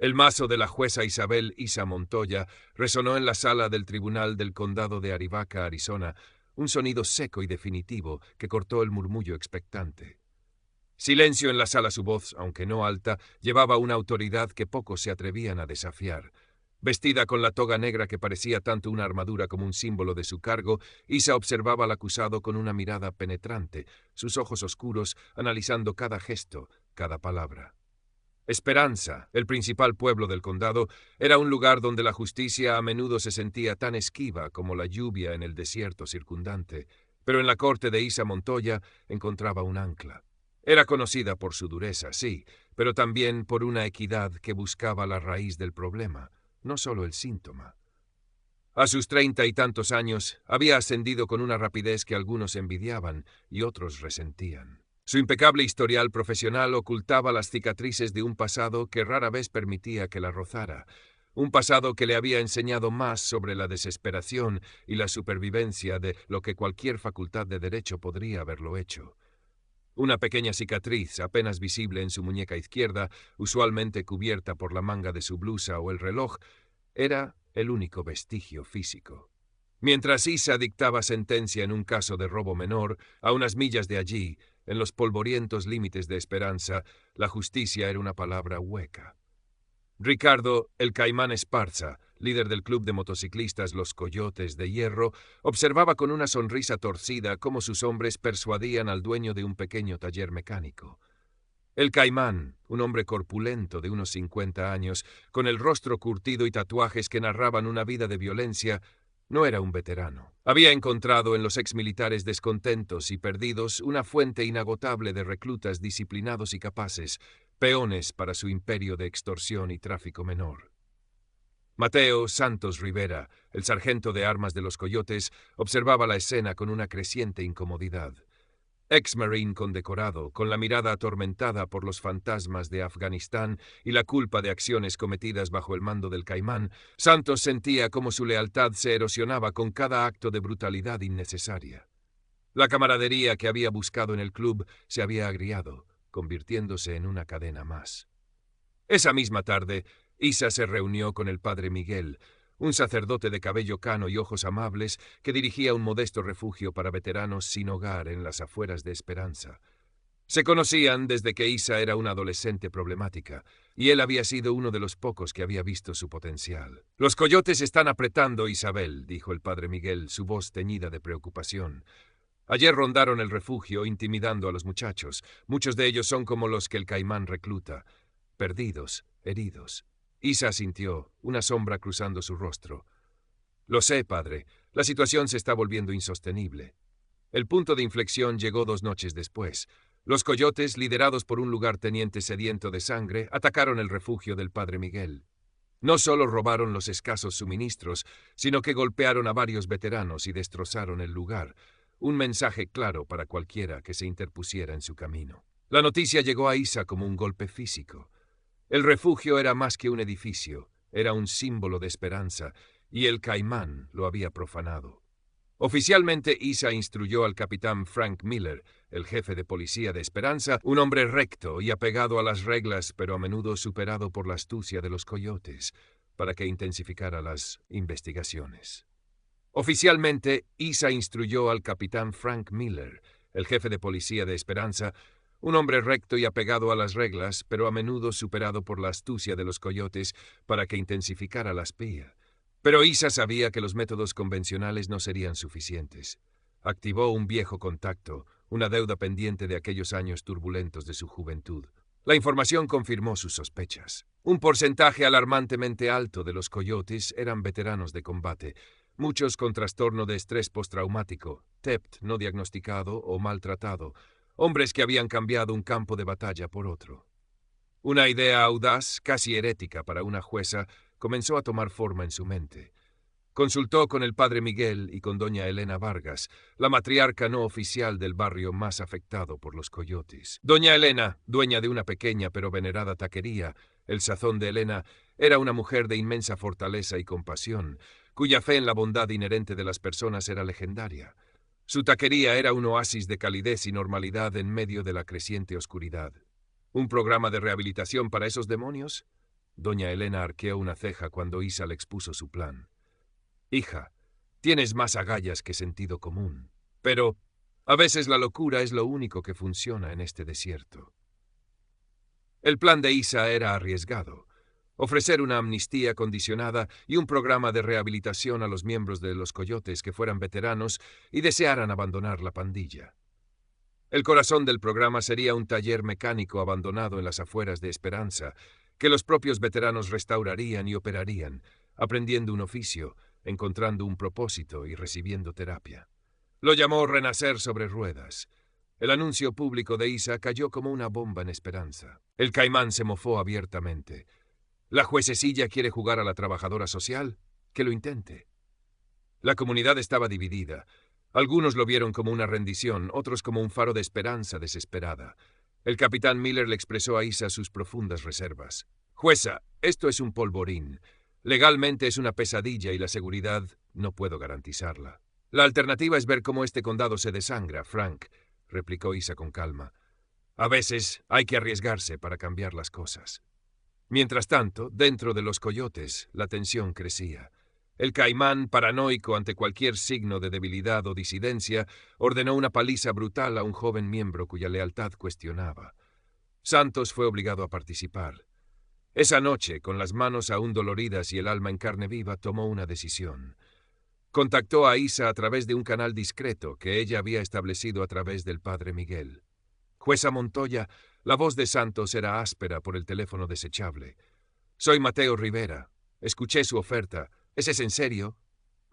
El mazo de la jueza Isabel Isa Montoya resonó en la sala del Tribunal del Condado de Arivaca, Arizona, un sonido seco y definitivo que cortó el murmullo expectante. Silencio en la sala. Su voz, aunque no alta, llevaba una autoridad que pocos se atrevían a desafiar. Vestida con la toga negra que parecía tanto una armadura como un símbolo de su cargo, Isa observaba al acusado con una mirada penetrante, sus ojos oscuros analizando cada gesto, cada palabra. Esperanza, el principal pueblo del condado, era un lugar donde la justicia a menudo se sentía tan esquiva como la lluvia en el desierto circundante, pero en la corte de Isa Montoya encontraba un ancla. Era conocida por su dureza, sí, pero también por una equidad que buscaba la raíz del problema, no solo el síntoma. A sus 30 y tantos años, había ascendido con una rapidez que algunos envidiaban y otros resentían. Su impecable historial profesional ocultaba las cicatrices de un pasado que rara vez permitía que la rozara, un pasado que le había enseñado más sobre la desesperación y la supervivencia de lo que cualquier facultad de derecho podría haberlo hecho. Una pequeña cicatriz apenas visible en su muñeca izquierda, usualmente cubierta por la manga de su blusa o el reloj, era el único vestigio físico. Mientras Isa dictaba sentencia en un caso de robo menor, a unas millas de allí, en los polvorientos límites de Esperanza, la justicia era una palabra hueca. Ricardo, el Caimán Esparza, líder del club de motociclistas Los Coyotes de Hierro, observaba con una sonrisa torcida cómo sus hombres persuadían al dueño de un pequeño taller mecánico. El Caimán, un hombre corpulento de unos 50 años, con el rostro curtido y tatuajes que narraban una vida de violencia, no era un veterano. Había encontrado en los exmilitares descontentos y perdidos una fuente inagotable de reclutas disciplinados y capaces, peones para su imperio de extorsión y tráfico menor. Mateo Santos Rivera, el sargento de armas de los Coyotes, observaba la escena con una creciente incomodidad. Ex-marine condecorado, con la mirada atormentada por los fantasmas de Afganistán y la culpa de acciones cometidas bajo el mando del Caimán, Santos sentía cómo su lealtad se erosionaba con cada acto de brutalidad innecesaria. La camaradería que había buscado en el club se había agriado, convirtiéndose en una cadena más. Esa misma tarde, Isa se reunió con el padre Miguel, un sacerdote de cabello cano y ojos amables que dirigía un modesto refugio para veteranos sin hogar en las afueras de Esperanza. Se conocían desde que Isa era una adolescente problemática, y él había sido uno de los pocos que había visto su potencial. «Los coyotes están apretando, Isabel», dijo el padre Miguel, su voz teñida de preocupación. «Ayer rondaron el refugio intimidando a los muchachos. Muchos de ellos son como los que el Caimán recluta. Perdidos, heridos». Isa sintió, una sombra cruzando su rostro. «Lo sé, padre. La situación se está volviendo insostenible». El punto de inflexión llegó 2 noches después. Los coyotes, liderados por un lugarteniente sediento de sangre, atacaron el refugio del padre Miguel. No solo robaron los escasos suministros, sino que golpearon a varios veteranos y destrozaron el lugar. Un mensaje claro para cualquiera que se interpusiera en su camino. La noticia llegó a Isa como un golpe físico. El refugio era más que un edificio, era un símbolo de esperanza, y el Caimán lo había profanado. Oficialmente, Isa instruyó al capitán Frank Miller, el jefe de policía de Esperanza, un hombre recto y apegado a las reglas, pero a menudo superado por la astucia de los coyotes, para que intensificara las investigaciones. Oficialmente, Isa instruyó al capitán Frank Miller, el jefe de policía de Esperanza, un hombre recto y apegado a las reglas, pero a menudo superado por la astucia de los coyotes para que intensificara la espía. Pero Isa sabía que los métodos convencionales no serían suficientes. Activó un viejo contacto, una deuda pendiente de aquellos años turbulentos de su juventud. La información confirmó sus sospechas. Un porcentaje alarmantemente alto de los coyotes eran veteranos de combate, muchos con trastorno de estrés postraumático, TEPT no diagnosticado o maltratado, hombres que habían cambiado un campo de batalla por otro. Una idea audaz, casi herética para una jueza, comenzó a tomar forma en su mente. Consultó con el padre Miguel y con doña Elena Vargas, la matriarca no oficial del barrio más afectado por los coyotes. Doña Elena, dueña de una pequeña pero venerada taquería, el Sazón de Elena, era una mujer de inmensa fortaleza y compasión, cuya fe en la bondad inherente de las personas era legendaria. Su taquería era un oasis de calidez y normalidad en medio de la creciente oscuridad. ¿Un programa de rehabilitación para esos demonios? Doña Elena arqueó una ceja cuando Isa le expuso su plan. Hija, tienes más agallas que sentido común. Pero a veces la locura es lo único que funciona en este desierto. El plan de Isa era arriesgado. Ofrecer una amnistía condicionada y un programa de rehabilitación a los miembros de los Coyotes que fueran veteranos y desearan abandonar la pandilla. El corazón del programa sería un taller mecánico abandonado en las afueras de Esperanza, que los propios veteranos restaurarían y operarían, aprendiendo un oficio, encontrando un propósito y recibiendo terapia. Lo llamó Renacer sobre Ruedas. El anuncio público de Isa cayó como una bomba en Esperanza. El Caimán se mofó abiertamente. ¿La juececilla quiere jugar a la trabajadora social? Que lo intente. La comunidad estaba dividida. Algunos lo vieron como una rendición, otros como un faro de esperanza desesperada. El capitán Miller le expresó a Isa sus profundas reservas. Jueza, esto es un polvorín. Legalmente es una pesadilla y la seguridad no puedo garantizarla. La alternativa es ver cómo este condado se desangra, Frank, replicó Isa con calma. A veces hay que arriesgarse para cambiar las cosas. Mientras tanto, dentro de los Coyotes, la tensión crecía. El Caimán, paranoico ante cualquier signo de debilidad o disidencia, ordenó una paliza brutal a un joven miembro cuya lealtad cuestionaba. Santos fue obligado a participar. Esa noche, con las manos aún doloridas y el alma en carne viva, tomó una decisión. Contactó a Isa a través de un canal discreto que ella había establecido a través del padre Miguel. Jueza Montoya, la voz de Santos era áspera por el teléfono desechable. Soy Mateo Rivera. Escuché su oferta. ¿Ese es en serio?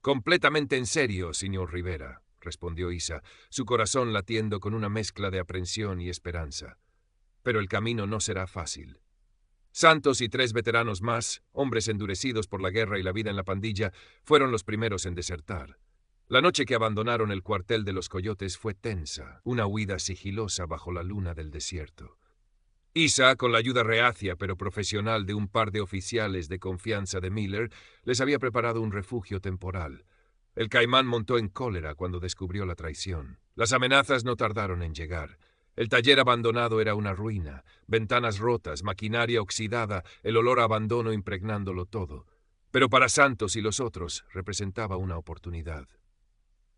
Completamente en serio, señor Rivera, respondió Isa, su corazón latiendo con una mezcla de aprensión y esperanza. Pero el camino no será fácil. Santos y 3 veteranos más, hombres endurecidos por la guerra y la vida en la pandilla, fueron los primeros en desertar. La noche que abandonaron el cuartel de los Coyotes fue tensa, una huida sigilosa bajo la luna del desierto. Isa, con la ayuda reacia pero profesional de un par de oficiales de confianza de Miller, les había preparado un refugio temporal. El Caimán montó en cólera cuando descubrió la traición. Las amenazas no tardaron en llegar. El taller abandonado era una ruina, ventanas rotas, maquinaria oxidada, el olor a abandono impregnándolo todo. Pero para Santos y los otros representaba una oportunidad.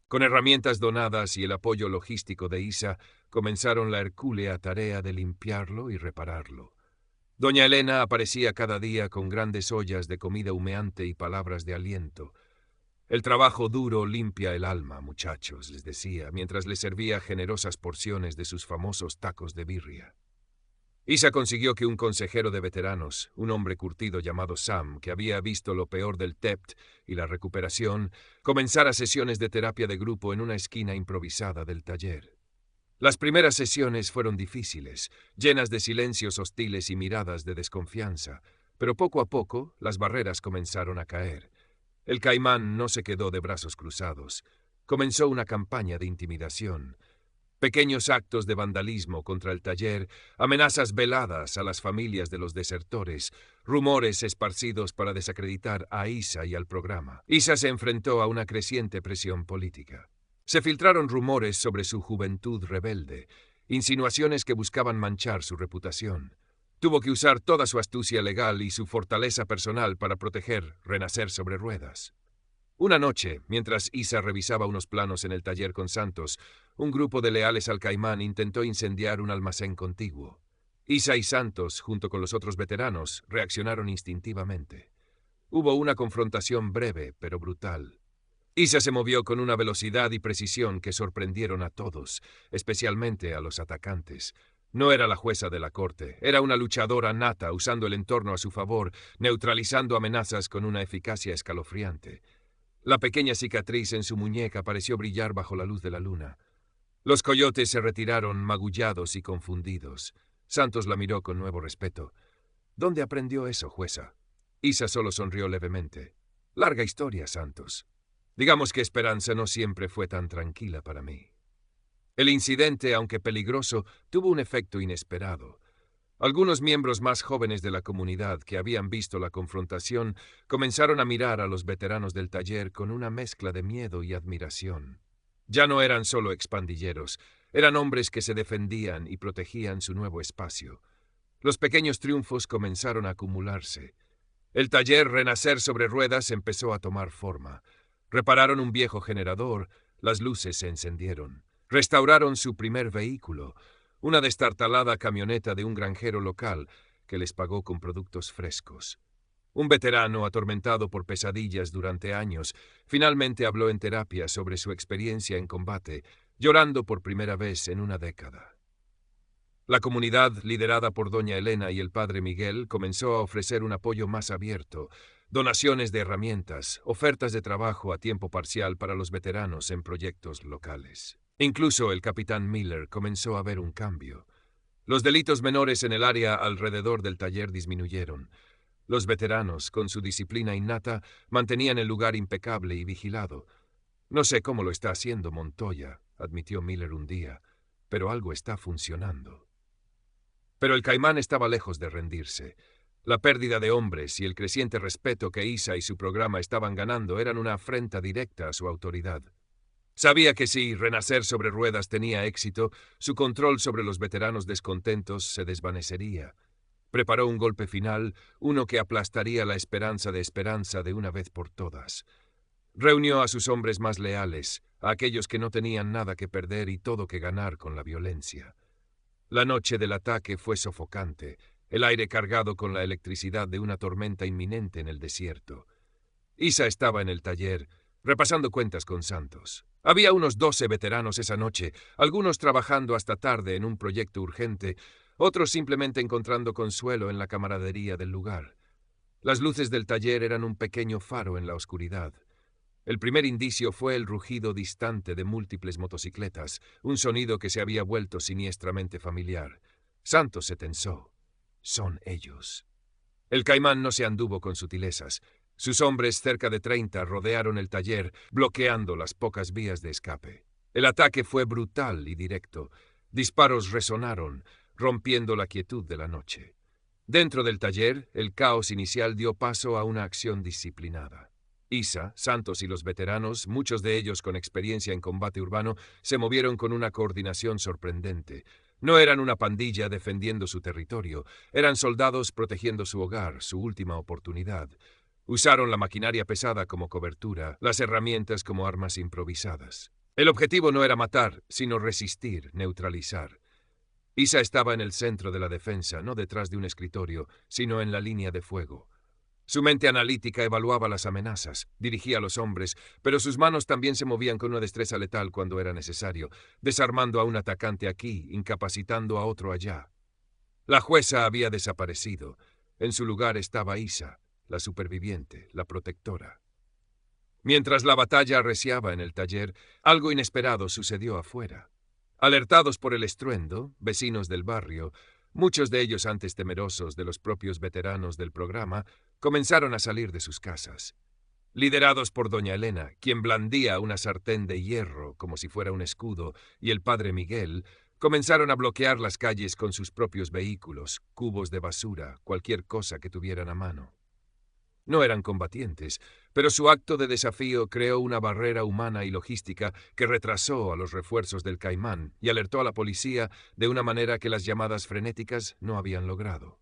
Con herramientas donadas y el apoyo logístico de Isa, comenzaron la hercúlea tarea de limpiarlo y repararlo. Doña Elena aparecía cada día con grandes ollas de comida humeante y palabras de aliento. El trabajo duro limpia el alma, muchachos, les decía, mientras les servía generosas porciones de sus famosos tacos de birria. Isa consiguió que un consejero de veteranos, un hombre curtido llamado Sam, que había visto lo peor del TEPT y la recuperación, comenzara sesiones de terapia de grupo en una esquina improvisada del taller. Las primeras sesiones fueron difíciles, llenas de silencios hostiles y miradas de desconfianza, pero poco a poco las barreras comenzaron a caer. El Caimán no se quedó de brazos cruzados. Comenzó una campaña de intimidación. Pequeños actos de vandalismo contra el taller, amenazas veladas a las familias de los desertores, rumores esparcidos para desacreditar a Isa y al programa. Isa se enfrentó a una creciente presión política. Se filtraron rumores sobre su juventud rebelde, insinuaciones que buscaban manchar su reputación. Tuvo que usar toda su astucia legal y su fortaleza personal para proteger Renacer sobre Ruedas. Una noche, mientras Isa revisaba unos planos en el taller con Santos, un grupo de leales al Caimán intentó incendiar un almacén contiguo. Isa y Santos, junto con los otros veteranos, reaccionaron instintivamente. Hubo una confrontación breve, pero brutal. Isa se movió con una velocidad y precisión que sorprendieron a todos, especialmente a los atacantes. No era la jueza de la corte, era una luchadora nata usando el entorno a su favor, neutralizando amenazas con una eficacia escalofriante. La pequeña cicatriz en su muñeca pareció brillar bajo la luz de la luna. Los Coyotes se retiraron magullados y confundidos. Santos la miró con nuevo respeto. ¿Dónde aprendió eso, jueza? Isa solo sonrió levemente. Larga historia, Santos. Digamos que Esperanza no siempre fue tan tranquila para mí. El incidente, aunque peligroso, tuvo un efecto inesperado. Algunos miembros más jóvenes de la comunidad que habían visto la confrontación comenzaron a mirar a los veteranos del taller con una mezcla de miedo y admiración. Ya no eran solo expandilleros, eran hombres que se defendían y protegían su nuevo espacio. Los pequeños triunfos comenzaron a acumularse. El taller Renacer sobre ruedas empezó a tomar forma. Repararon un viejo generador, las luces se encendieron. Restauraron su primer vehículo, una destartalada camioneta de un granjero local que les pagó con productos frescos. Un veterano atormentado por pesadillas durante años, finalmente habló en terapia sobre su experiencia en combate, llorando por primera vez en una década. La comunidad, liderada por doña Elena y el padre Miguel, comenzó a ofrecer un apoyo más abierto, donaciones de herramientas, ofertas de trabajo a tiempo parcial para los veteranos en proyectos locales. Incluso el capitán Miller comenzó a ver un cambio. Los delitos menores en el área alrededor del taller disminuyeron. Los veteranos, con su disciplina innata, mantenían el lugar impecable y vigilado. No sé cómo lo está haciendo Montoya, admitió Miller un día, pero algo está funcionando. Pero el Caimán estaba lejos de rendirse. La pérdida de hombres y el creciente respeto que Isa y su programa estaban ganando eran una afrenta directa a su autoridad. Sabía que si Renacer sobre ruedas tenía éxito, su control sobre los veteranos descontentos se desvanecería. Preparó un golpe final, uno que aplastaría la esperanza de una vez por todas. Reunió a sus hombres más leales, a aquellos que no tenían nada que perder y todo que ganar con la violencia. La noche del ataque fue sofocante, el aire cargado con la electricidad de una tormenta inminente en el desierto. Isa estaba en el taller, repasando cuentas con Santos. Había unos 12 veteranos esa noche, algunos trabajando hasta tarde en un proyecto urgente, otros simplemente encontrando consuelo en la camaradería del lugar. Las luces del taller eran un pequeño faro en la oscuridad. El primer indicio fue el rugido distante de múltiples motocicletas, un sonido que se había vuelto siniestramente familiar. Santos se tensó. Son ellos. El Caimán no se anduvo con sutilezas. Sus hombres, cerca de 30, rodearon el taller, bloqueando las pocas vías de escape. El ataque fue brutal y directo. Disparos resonaron, rompiendo la quietud de la noche. Dentro del taller, el caos inicial dio paso a una acción disciplinada. Isa, Santos y los veteranos, muchos de ellos con experiencia en combate urbano, se movieron con una coordinación sorprendente. No eran una pandilla defendiendo su territorio, eran soldados protegiendo su hogar, su última oportunidad. Usaron la maquinaria pesada como cobertura, las herramientas como armas improvisadas. El objetivo no era matar, sino resistir, neutralizar. Isa estaba en el centro de la defensa, no detrás de un escritorio, sino en la línea de fuego. Su mente analítica evaluaba las amenazas, dirigía a los hombres, pero sus manos también se movían con una destreza letal cuando era necesario, desarmando a un atacante aquí, incapacitando a otro allá. La jueza había desaparecido. En su lugar estaba Isa, la superviviente, la protectora. Mientras la batalla arreciaba en el taller, algo inesperado sucedió afuera. Alertados por el estruendo, vecinos del barrio, muchos de ellos antes temerosos de los propios veteranos del programa, comenzaron a salir de sus casas. Liderados por doña Elena, quien blandía una sartén de hierro como si fuera un escudo, y el padre Miguel, comenzaron a bloquear las calles con sus propios vehículos, cubos de basura, cualquier cosa que tuvieran a mano. No eran combatientes, pero su acto de desafío creó una barrera humana y logística que retrasó a los refuerzos del Caimán y alertó a la policía de una manera que las llamadas frenéticas no habían logrado.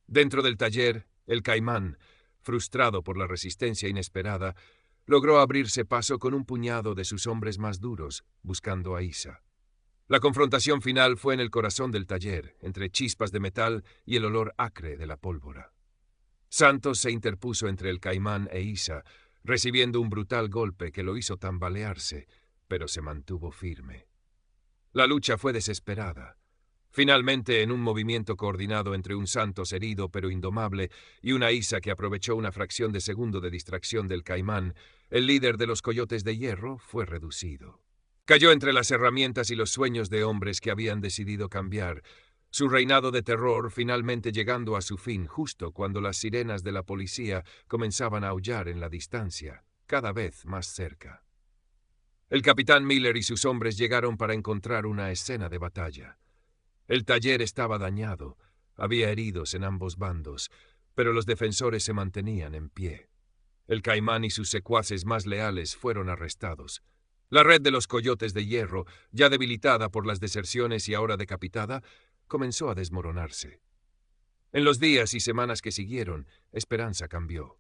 Dentro del taller, el Caimán, frustrado por la resistencia inesperada, logró abrirse paso con un puñado de sus hombres más duros, buscando a Isa. La confrontación final fue en el corazón del taller, entre chispas de metal y el olor acre de la pólvora. Santos se interpuso entre el Caimán e Isa, recibiendo un brutal golpe que lo hizo tambalearse, pero se mantuvo firme. La lucha fue desesperada. Finalmente, en un movimiento coordinado entre un Santos herido pero indomable y una Isa que aprovechó una fracción de segundo de distracción del Caimán, el líder de los Coyotes de Hierro fue reducido. Cayó entre las herramientas y los sueños de hombres que habían decidido cambiar, su reinado de terror finalmente llegando a su fin justo cuando las sirenas de la policía comenzaban a aullar en la distancia, cada vez más cerca. El capitán Miller y sus hombres llegaron para encontrar una escena de batalla. El taller estaba dañado, había heridos en ambos bandos, pero los defensores se mantenían en pie. El Caimán y sus secuaces más leales fueron arrestados. La red de los Coyotes de Hierro, ya debilitada por las deserciones y ahora decapitada, comenzó a desmoronarse. En los días y semanas que siguieron, Esperanza cambió.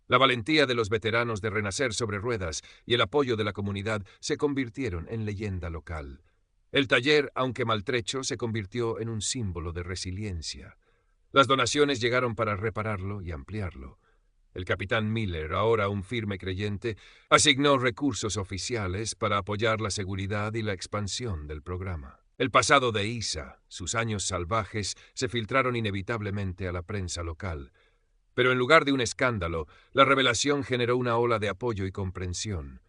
La valentía de los veteranos de Renacer sobre Ruedas y el apoyo de la comunidad se convirtieron en leyenda local. El taller, aunque maltrecho, se convirtió en un símbolo de resiliencia. Las donaciones llegaron para repararlo y ampliarlo. El capitán Miller, ahora un firme creyente, asignó recursos oficiales para apoyar la seguridad y la expansión del programa. El pasado de Isa, sus años salvajes, se filtraron inevitablemente a la prensa local. Pero en lugar de un escándalo, la revelación generó una ola de apoyo y comprensión.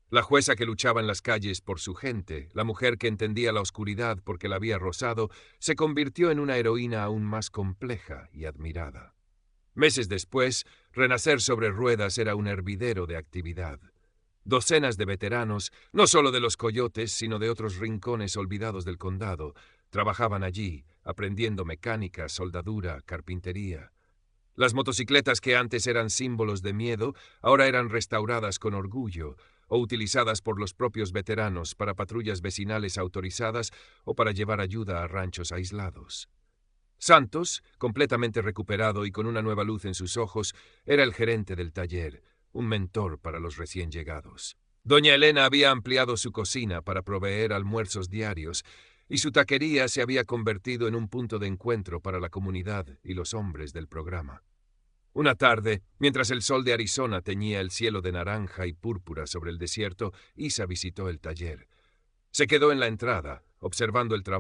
La jueza que luchaba en las calles por su gente, la mujer que entendía la oscuridad porque la había rozado, se convirtió en una heroína aún más compleja y admirada. Meses después, Renacer sobre Ruedas era un hervidero de actividad. Docenas de veteranos, no solo de los coyotes, sino de otros rincones olvidados del condado, trabajaban allí, aprendiendo mecánica, soldadura, carpintería. Las motocicletas que antes eran símbolos de miedo, ahora eran restauradas con orgullo o utilizadas por los propios veteranos para patrullas vecinales autorizadas o para llevar ayuda a ranchos aislados. Santos, completamente recuperado y con una nueva luz en sus ojos, era el gerente del taller, un mentor para los recién llegados. Doña Elena había ampliado su cocina para proveer almuerzos diarios, y su taquería se había convertido en un punto de encuentro para la comunidad y los hombres del programa. Una tarde, mientras el sol de Arizona teñía el cielo de naranja y púrpura sobre el desierto, Isa visitó el taller. Se quedó en la entrada, observando el trabajo